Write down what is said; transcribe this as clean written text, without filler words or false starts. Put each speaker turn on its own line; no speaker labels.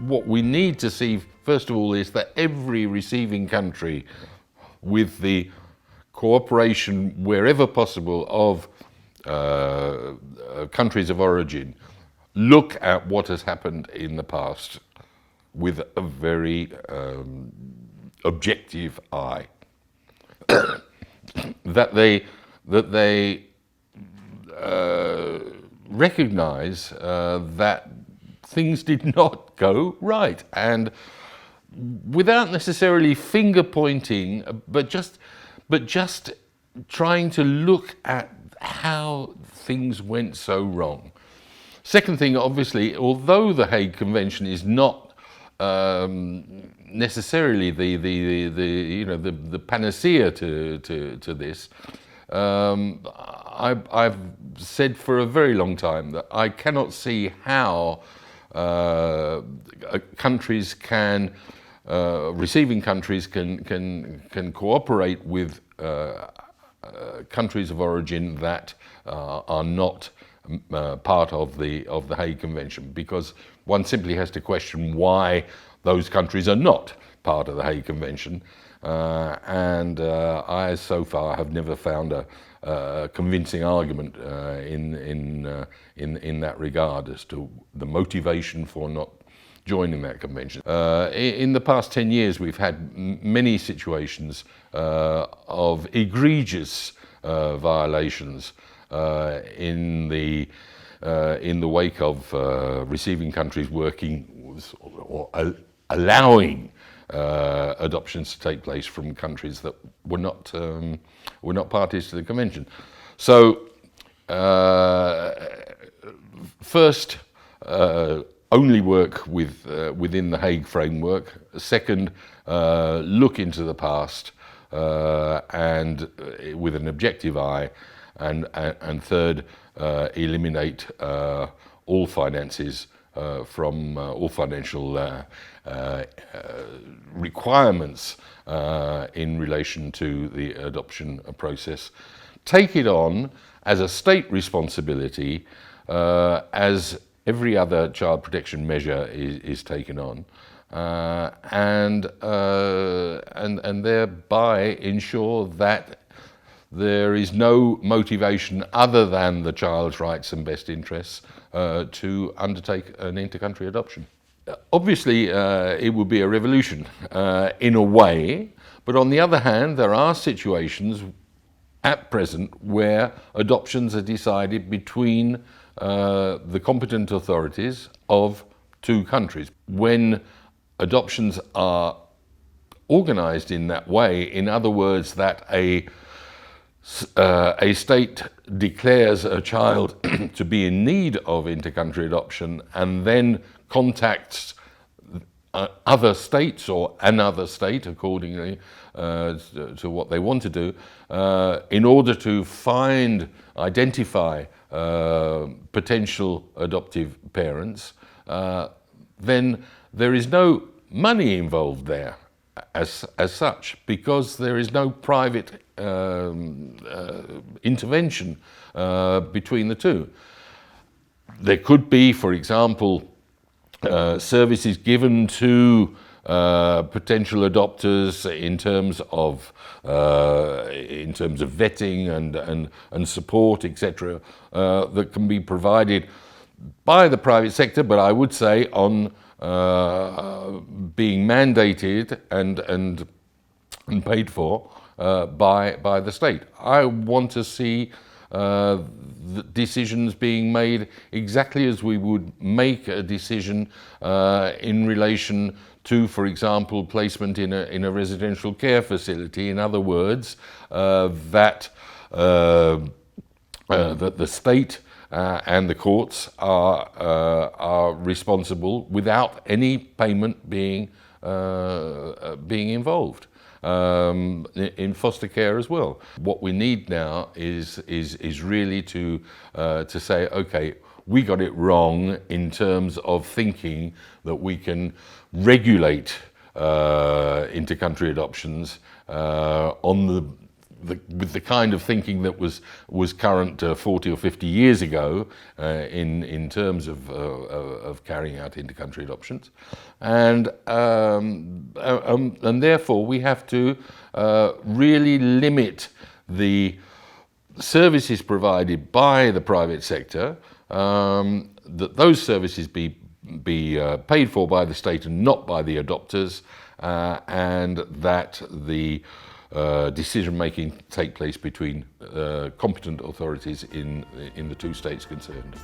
what we need to see, first of all, is that every receiving country, with the cooperation wherever possible of countries of origin, look at what has happened in the past with a very objective eye. that they recognize that things did not go right, and without necessarily finger pointing, but just trying to look at how things went so wrong. Second thing, obviously, although the Hague Convention is not necessarily the panacea to this, I've said for a very long time that I cannot see how countries can, receiving countries can cooperate with countries of origin that are not part of the Hague Convention, because one simply has to question why those countries are not part of the Hague Convention, and I so far have never found a convincing argument in that regard as to the motivation for not joining that convention. In the past 10 years, we've had many situations of egregious violations in the wake of receiving countries working or allowing adoptions to take place from countries that were not parties to the convention. So, first, only work within the Hague framework. Second, look into the past and with an objective eye. And third, eliminate all finances from all financial requirements in relation to the adoption process. Take it on as a state responsibility, as every other child protection measure is taken on, and thereby ensure that there is no motivation other than the child's rights and best interests to undertake an inter-country adoption. Obviously, it would be a revolution in a way, but on the other hand, there are situations at present where adoptions are decided between the competent authorities of two countries. When adoptions are organized in that way, in other words, that a state declares a child to be in need of inter-country adoption and then contacts other states or another state, accordingly to what they want to do, in order to identify potential adoptive parents, then there is no money involved there as such, because there is no private intervention between the two. There could be, for example, services given to potential adopters in terms of vetting and support, etc., that can be provided by the private sector, but I would say on being mandated and paid for by the state. I want to see the decisions being made exactly as we would make a decision in relation to, for example, placement in a residential care facility. In other words, that the state and the courts are responsible without any payment being involved. In foster care as well. What we need now is really to say, okay, we got it wrong in terms of thinking that we can regulate inter-country adoptions on the with the kind of thinking that was current 40 or 50 years ago in terms of carrying out inter-country adoptions, and therefore we have to really limit the services provided by the private sector, that those services be paid for by the state and not by the adopters, and that the decision making take place between competent authorities in the two states concerned.